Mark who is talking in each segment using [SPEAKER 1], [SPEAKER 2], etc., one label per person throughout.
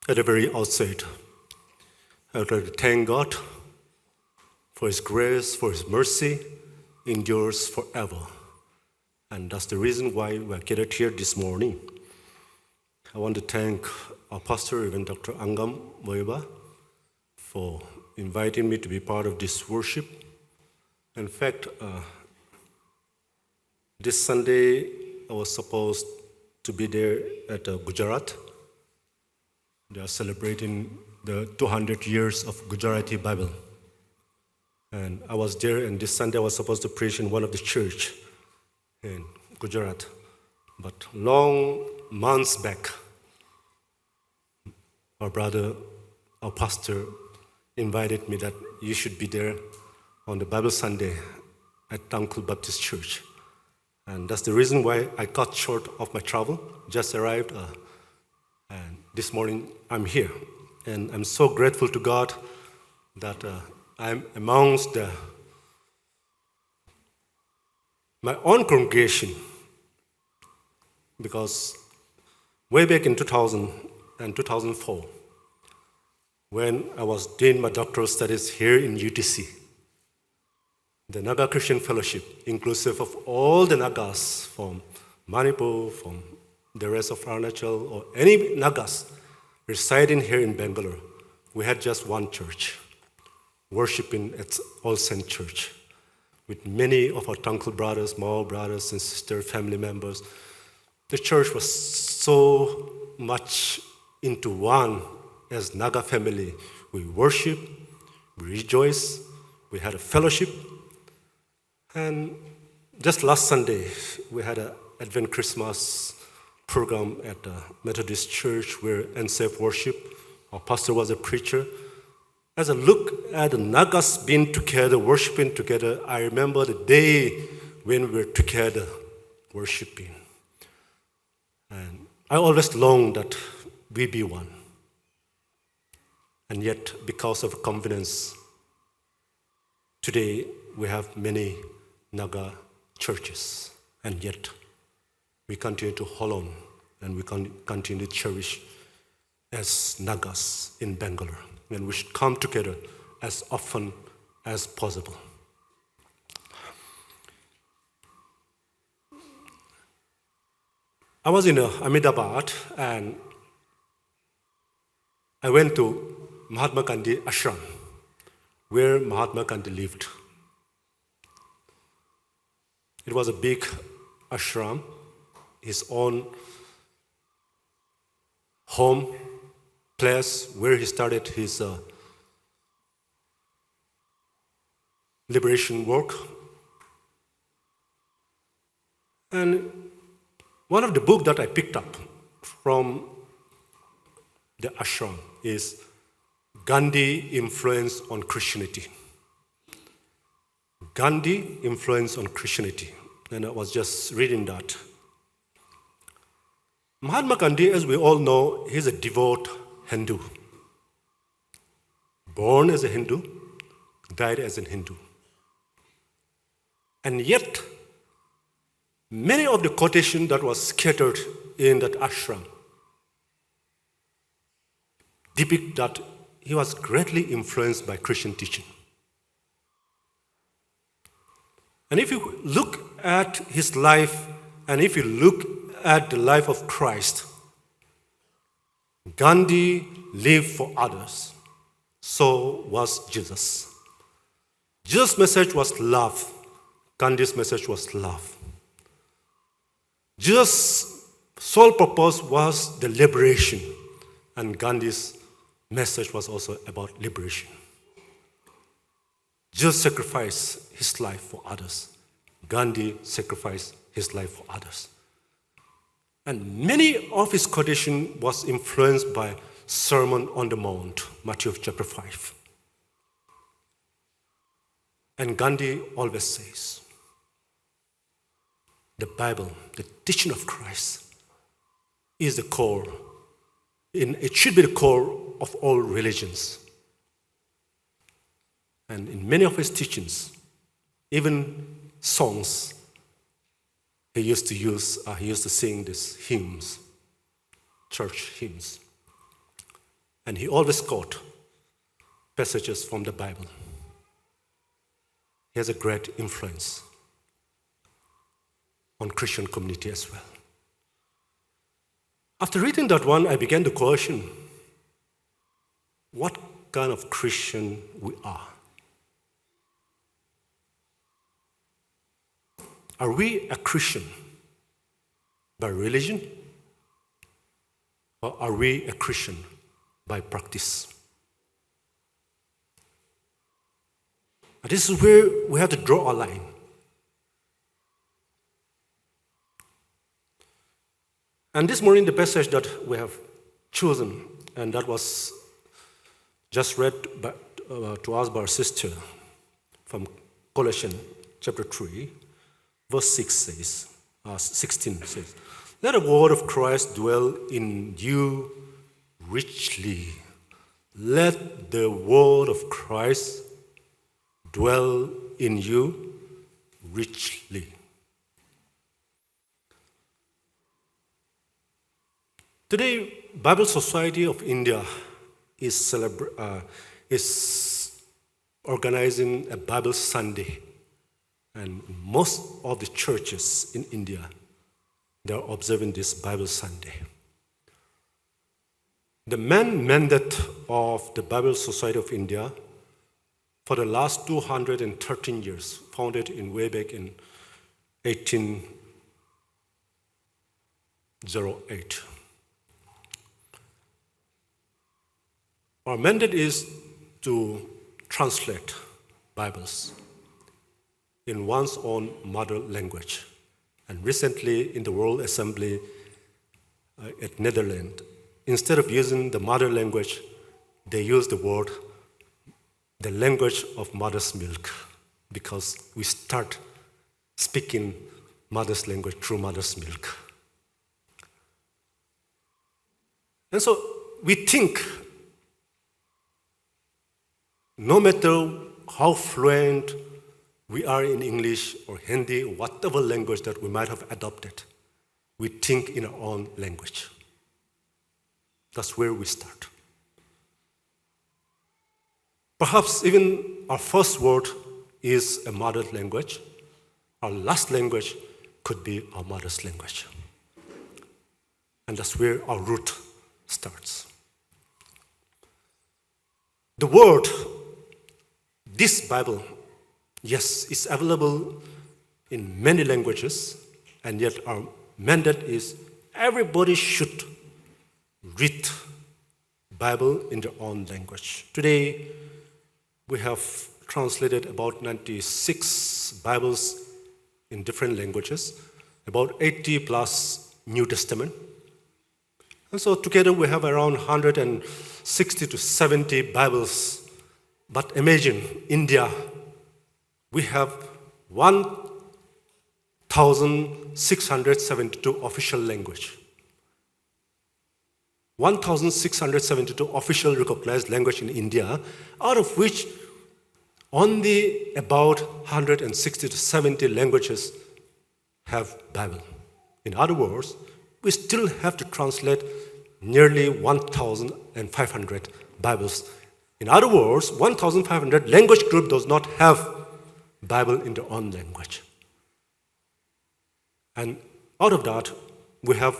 [SPEAKER 1] At the very outset, I would like to thank God for His grace, for His mercy, endures forever. And that's the reason why we're gathered here this morning. I want to thank our pastor, Revd. Dr. Angam Moyeba, for inviting me to be part of this worship. In fact, this Sunday, I was supposed to be there at Gujarat. They are celebrating the 200 years of Gujarati Bible. And I was there, and this Sunday I was supposed to preach in one of the church in Gujarat. But long months back, our pastor invited me that you should be there on the Bible Sunday at Tangkhul Baptist Church. And that's the reason why I cut short of my travel, just arrived, and this morning I'm here. And I'm so grateful to God that I'm amongst my own congregation, because way back in 2000 and 2004, when I was doing my doctoral studies here in UTC, the Naga Christian Fellowship, inclusive of all the Nagas from Manipur, from the rest of Arunachal, or any Nagas residing here in Bangalore, we had just one church, worshiping at All Saints Church, with many of our Tangkhul brothers, Mao brothers and sisters, family members. The church was so much into one as Naga family. We worship, we rejoice, we had a fellowship. And just last Sunday, we had an Advent Christmas program at the Methodist Church where NSF worship. Our pastor was a preacher. As I look at the Nagas being together, worshiping together, I remember the day when we were together worshiping. And I always long that we be one. And yet, because of convenience, today we have many Naga churches, and yet we continue to hold on and we continue to cherish as Nagas in Bangalore, and we should come together as often as possible. I was in Ahmedabad, and I went to Mahatma Gandhi ashram, where Mahatma Gandhi lived. It was a big ashram, his own home place where he started his liberation work. And one of the books that I picked up from the ashram is Gandhi Influence on Christianity. Gandhi Influence on Christianity. And I was just reading that. Mahatma Gandhi, as we all know, he's a devout Hindu. Born as a Hindu, died as a Hindu. And yet, many of the quotations that was scattered in that ashram depict that he was greatly influenced by Christian teaching. And if you look at his life, and if you look at the life of Christ, Gandhi lived for others. So was Jesus. Jesus' message was love. Gandhi's message was love. Jesus' sole purpose was the liberation, and Gandhi's message was also about liberation. Jesus sacrificed his life for others. Gandhi sacrificed his life for others. And many of his quotation was influenced by Sermon on the Mount, Matthew chapter 5. And Gandhi always says, the Bible, the teaching of Christ, is the core. It should be the core of all religions. And in many of his teachings, even songs, he used to sing these hymns, church hymns. And he always quote passages from the Bible. He has a great influence on Christian community as well. After reading that one, I began to question what kind of Christian we are. Are we a Christian by religion? Or are we a Christian by practice? And this is where we have to draw a line. And this morning, the passage that we have chosen, and that was just read to us by our sister from Colossians chapter 3, verse 16 says, "Let the word of Christ dwell in you richly." Let the word of Christ dwell in you richly. Today, Bible Society of India is organizing a Bible Sunday, and most of the churches in India, they are observing this Bible Sunday. The main mandate of the Bible Society of India for the last 213 years, founded in way back in 1808. Our mandate is to translate Bibles in one's own mother language. And recently in the World Assembly at Netherlands, instead of using the mother language, they use the word, the language of mother's milk, because we start speaking mother's language through mother's milk. And so we think no matter how fluent we are in English or Hindi, whatever language that we might have adopted, we think in our own language. That's where we start. Perhaps even our first word is a mother language. Our last language could be our mother's language. And that's where our root starts. The word, this Bible, yes, it's available in many languages, and yet our mandate is everybody should read Bible in their own language. Today, we have translated about 96 Bibles in different languages, about 80 plus New Testament. And so together we have around 160 to 70 Bibles. But imagine, India, we have 1,672 official language. 1,672 official recognized language in India, out of which only about 160 to 70 languages have Bible. In other words, we still have to translate nearly 1,500 Bibles. In other words, 1,500 language group does not have Bible in their own language. And out of that, we have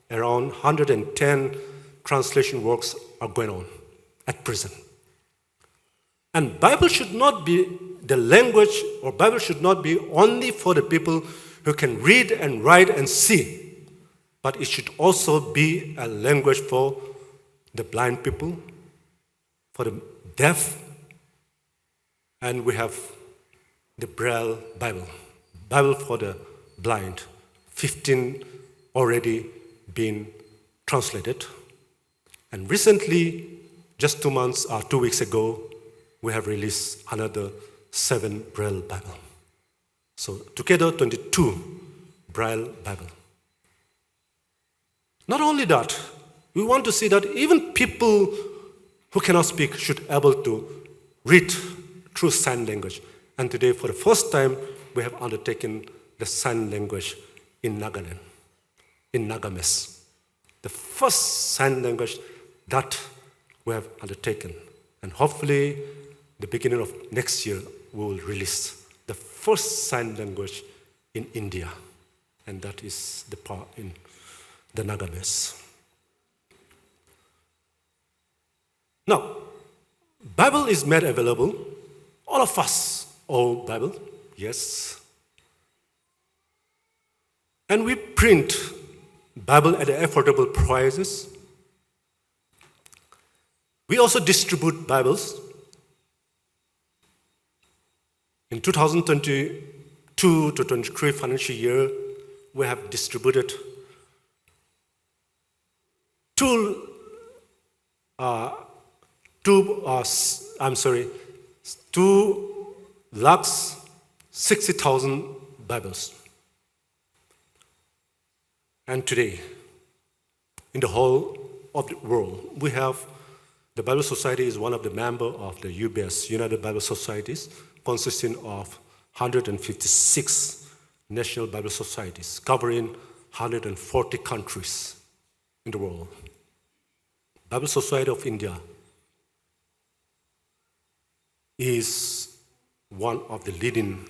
[SPEAKER 1] around 110 translation works are going on at present. And Bible should not be the language, or Bible should not be only for the people who can read and write and see, but it should also be a language for the blind people, for the deaf, and we have the Braille Bible, Bible for the blind, 15 already been translated. And recently, just 2 weeks ago, we have released another 7 Braille Bible. So together, 22 Braille Bible. Not only that, we want to see that even people who cannot speak should be able to read through sign language. And today, for the first time, we have undertaken the sign language in Nagaland, in Nagames. The first sign language that we have undertaken. And hopefully, the beginning of next year, we will release the first sign language in India. And that is the part in the Nagames. Now, Bible is made available. All of us own Bible, yes. And we print Bible at affordable prices. We also distribute Bibles. In 2022 to 23 financial year, we have distributed 2 lakhs 60,000 Bibles. And today, in the whole of the world, we have the Bible Society is one of the members of the UBS, United Bible Societies, consisting of 156 national Bible societies covering 140 countries in the world. Bible Society of India is one of the leading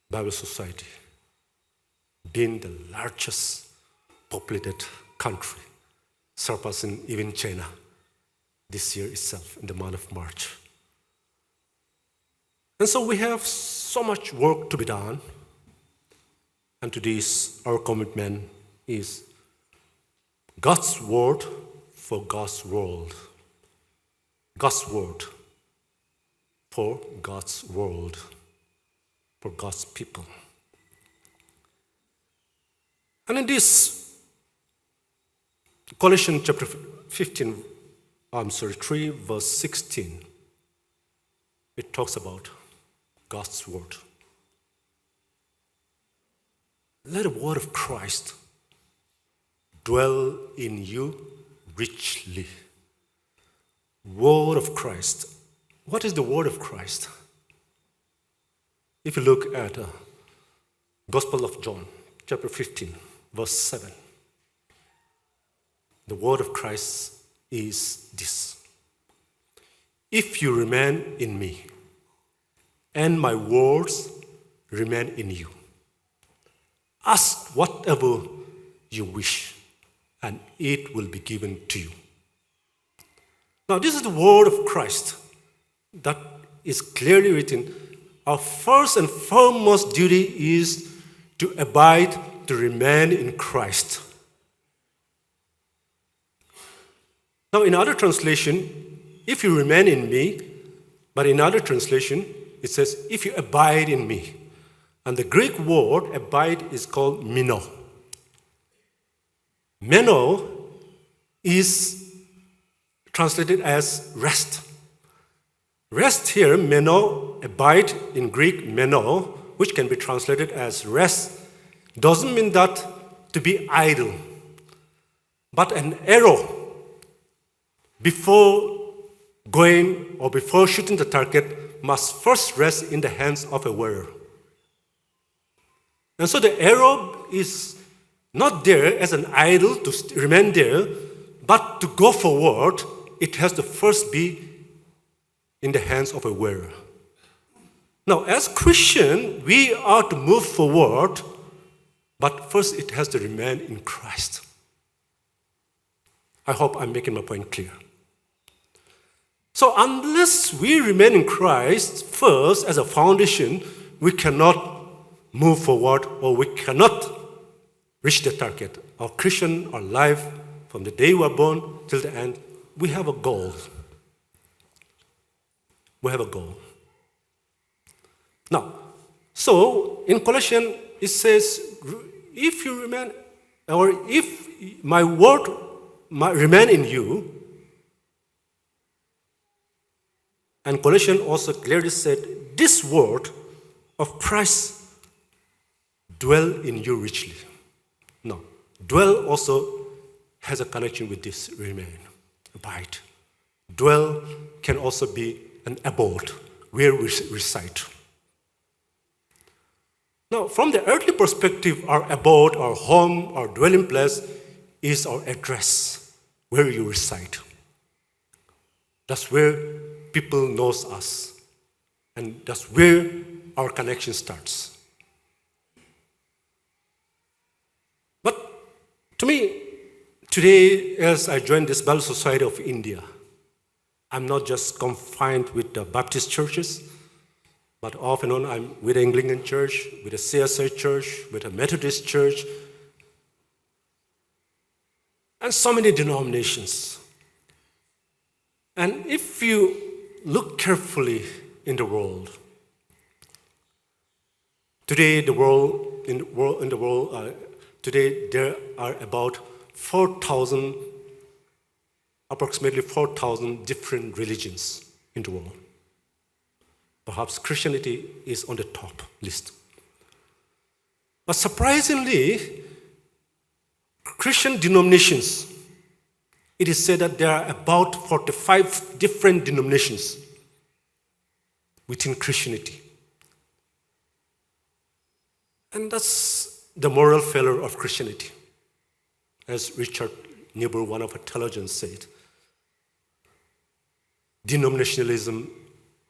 [SPEAKER 1] Bible society, being the largest populated country, surpassing even China this year itself in the month of March. And so we have so much work to be done. And to this, our commitment is God's word for God's world. God's word for God's world, for God's people. And in this, Colossians chapter 3, verse 16, it talks about God's word. Let the word of Christ dwell in you richly. Word of Christ. What is the word of Christ? If you look at Gospel of John, chapter 15, verse 7, the word of Christ is this: if you remain in me, and my words remain in you, ask whatever you wish, and it will be given to you. Now, this is the word of Christ that is clearly written. Our first and foremost duty is to abide, to remain in Christ. Now, in other translation, if you remain in me, but in other translation, it says, if you abide in me. And the Greek word abide is called meno. Meno is translated as rest. Rest here, meno, abide in Greek, meno, which can be translated as rest, doesn't mean that to be idle, but an arrow before going or before shooting the target must first rest in the hands of a wearer. And so the arrow is not there as an idol to remain there, but to go forward, it has to first be in the hands of a wearer. Now, as Christian, we are to move forward, but first it has to remain in Christ. I hope I'm making my point clear. So unless we remain in Christ first as a foundation, we cannot move forward or we cannot reach the target. Our Christian, our life, from the day we are born till the end, we have a goal. We have a goal. Now, so in Colossians, it says, if you remain, or if my word remain in you, and Colossians also clearly said, this word of Christ dwell in you richly. No, dwell also has a connection with this remain, abide. Dwell can also be an abode, where we reside. Now, from the earthly perspective, our abode, our home, our dwelling place is our address, where you reside. That's where people knows us. And that's where our connection starts. But to me, today, as I joined this Bible Society of India, I'm not just confined with the Baptist churches, but off and on I'm with the Anglican church, with the CSI church, with the Methodist church, and so many denominations. And if you look carefully in the world, today today there are about approximately 4,000 different religions in the world. Perhaps Christianity is on the top list. But surprisingly, Christian denominations, it is said that there are about 45 different denominations within Christianity. And that's the moral failure of Christianity. As Richard Niebuhr, one of our theologians, said, denominationalism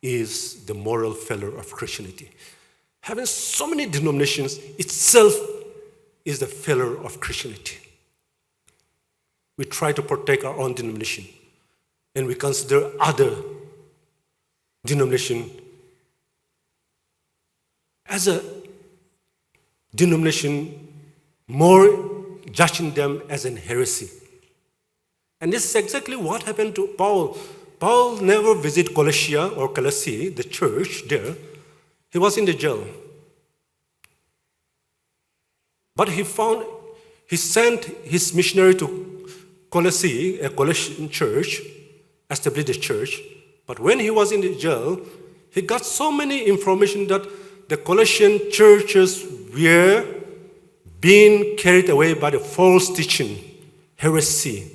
[SPEAKER 1] is the moral failure of Christianity. Having so many denominations itself is the failure of Christianity. We try to protect our own denomination, and we consider other denomination as a denomination, more judging them as an heresy. And this is exactly what happened to Paul. Paul never visited Colossae, the church there. He was in the jail. But he sent his missionary to Colossae, a Colossian church, established the church. But when he was in the jail, he got so many information that the Colossian churches were being carried away by the false teaching, heresy.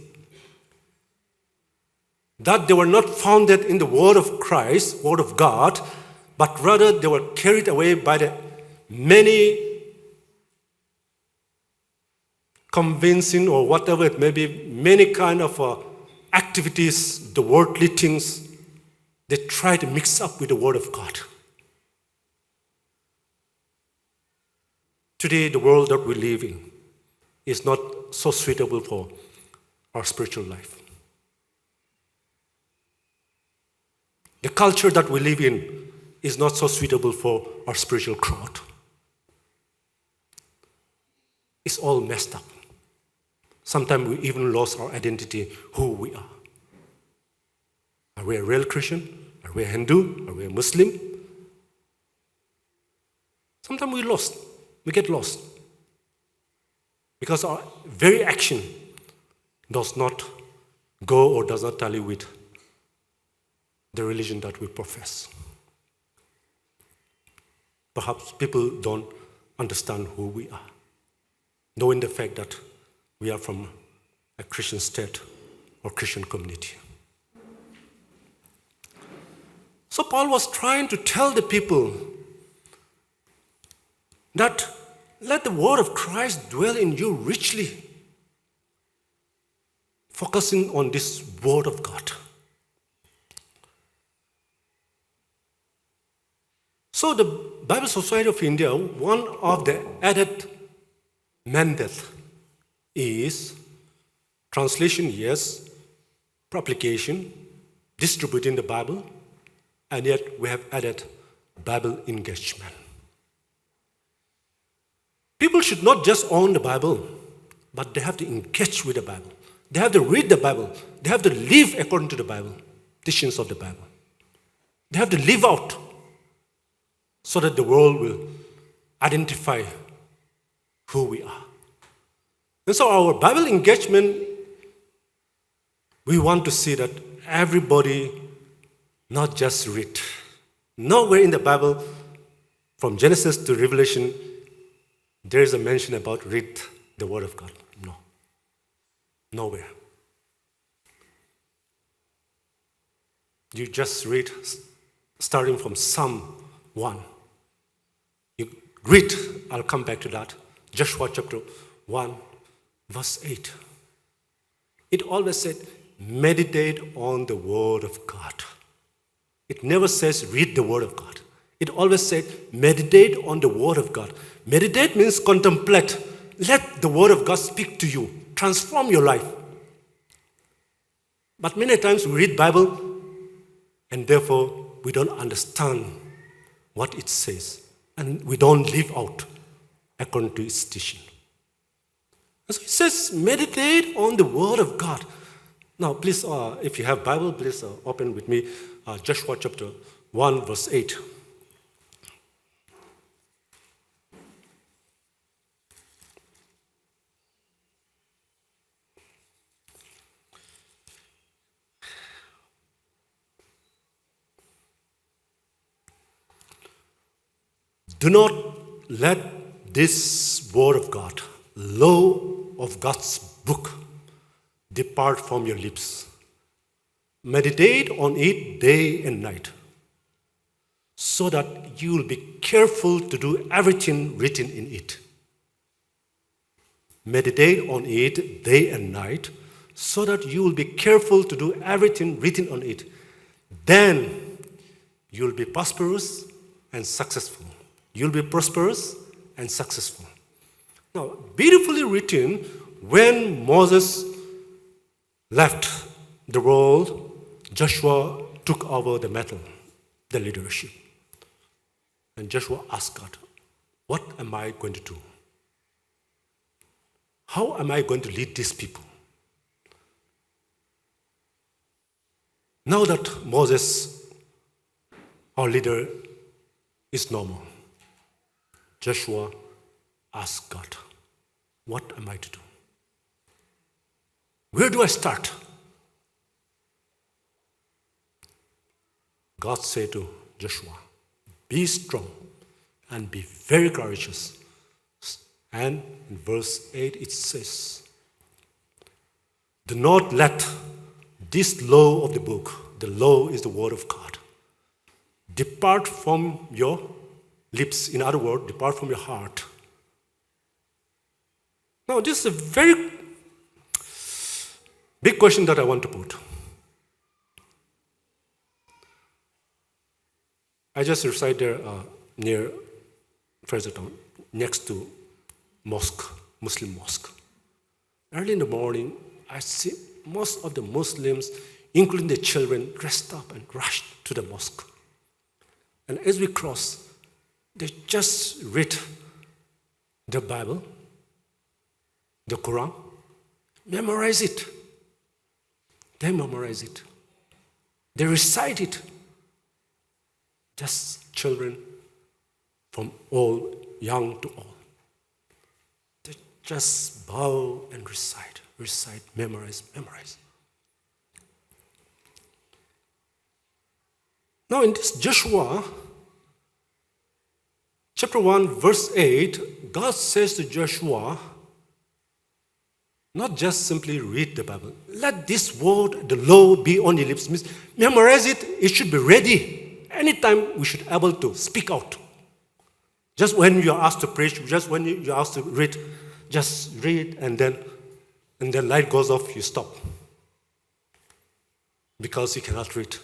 [SPEAKER 1] That they were not founded in the word of Christ, word of God, but rather they were carried away by the many convincing or whatever it may be, many kind of activities, the worldly things, they try to mix up with the word of God. Today, the world that we live in is not so suitable for our spiritual life. The culture that we live in is not so suitable for our spiritual growth. It's all messed up. Sometimes we even lost our identity, who we are. Are we a real Christian? Are we a Hindu? Are we a Muslim? Sometimes we get lost. Because our very action does not go or does not tally with the religion that we profess. Perhaps people don't understand who we are, knowing the fact that we are from a Christian state or Christian community. So Paul was trying to tell the people that let the word of Christ dwell in you richly, focusing on this word of God. So the Bible Society of India, one of the added mandate is translation, yes, publication, distributing the Bible, and yet we have added Bible engagement. People should not just own the Bible, but they have to engage with the Bible. They have to read the Bible. They have to live according to the Bible, teachings of the Bible. They have to live out so that the world will identify who we are. And so our Bible engagement, we want to see that everybody not just read. Nowhere in the Bible, from Genesis to Revelation, there is a mention about read the Word of God. No. Nowhere. You just read, starting from Psalm 1. You read, I'll come back to that, Joshua chapter 1, verse 8. It always said, meditate on the Word of God. It never says read the Word of God. It always said meditate on the Word of God. Meditate means contemplate. Let the Word of God speak to you. Transform your life. But many times we read Bible and therefore we don't understand what it says. And we don't live out according to its teaching. And so it says meditate on the Word of God. Now please, if you have Bible, please open with me Joshua chapter 1 verse 8. Do not let this word of God, law of God's book, depart from your lips. Meditate on it day and night, so that you will be careful to do everything written in it. Meditate on it day and night, so that you will be careful to do everything written on it. Then you will be prosperous and successful. You'll be prosperous and successful. Now, beautifully written, when Moses left the world, Joshua took over the mantle, the leadership. And Joshua asked God, what am I going to do? How am I going to lead these people? Now that Moses, our leader, is no more, Joshua asked God, what am I to do? Where do I start? God said to Joshua, be strong and be very courageous. And in verse 8 it says, do not let this law of the book, the law is the word of God, depart from your lips. In other words, depart from your heart. Now, this is a very big question that I want to put. I just reside there near Frasertown, next to mosque, Muslim mosque. Early in the morning, I see most of the Muslims, including the children, dressed up and rushed to the mosque. And as we cross, they just read the Bible, the Quran, memorize it. They memorize it. They recite it. Just children from all, young to old. They just bow and recite, memorize. Now in this Joshua, chapter 1, verse 8, God says to Joshua, not just simply read the Bible. Let this word, the law, be on your lips. Means memorize it. It should be ready. Anytime we should be able to speak out. Just when you are asked to preach, just when you are asked to read, just read and then light goes off, you stop. Because you cannot read.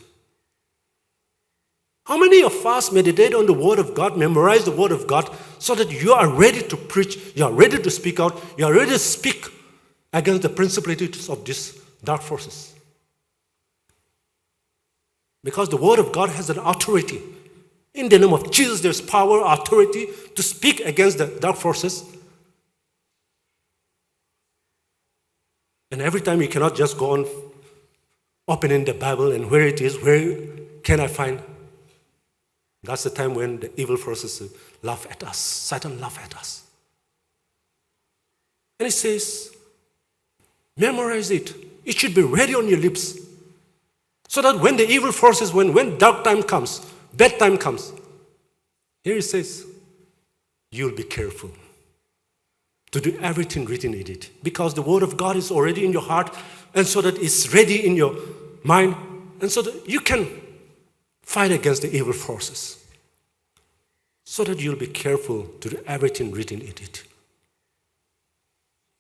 [SPEAKER 1] How many of us meditate on the Word of God, memorize the Word of God, so that you are ready to preach, you are ready to speak out, you are ready to speak against the principalities of these dark forces? Because the Word of God has an authority. In the name of Jesus, there's power, authority to speak against the dark forces. And every time you cannot just go on opening the Bible and where it is, where can I find? That's the time when the evil forces laugh at us. Satan laughs at us. And it says, memorize it. It should be ready on your lips. So that when the evil forces, when dark time comes, bad time comes, here it says, you'll be careful to do everything written in it. Because the Word of God is already in your heart, and so that it's ready in your mind, and so that you can fight against the evil forces. So that you'll be careful to do everything written in it.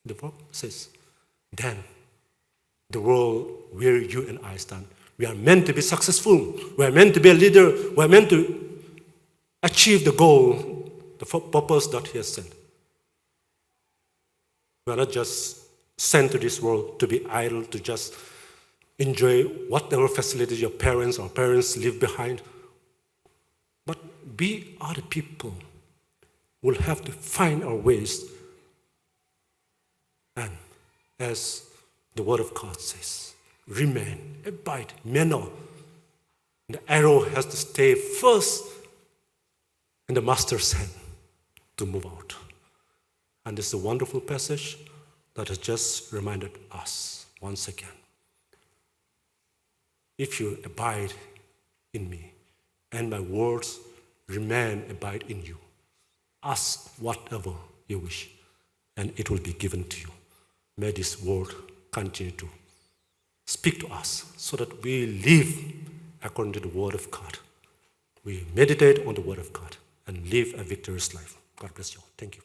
[SPEAKER 1] The book says, then the world where you and I stand. We are meant to be successful. We are meant to be a leader. We are meant to achieve the goal, the purpose that He has sent. We are not just sent to this world to be idle, to just enjoy whatever facilities your parents or parents leave behind. But we are the people who will have to find our ways. And as the Word of God says, remain, abide, meno. The arrow has to stay first in the master's hand to move out. And this is a wonderful passage that has just reminded us once again. If you abide in me, and my words abide in you, ask whatever you wish, and it will be given to you. May this word continue to speak to us so that we live according to the Word of God. We meditate on the Word of God and live a victorious life. God bless you all. Thank you.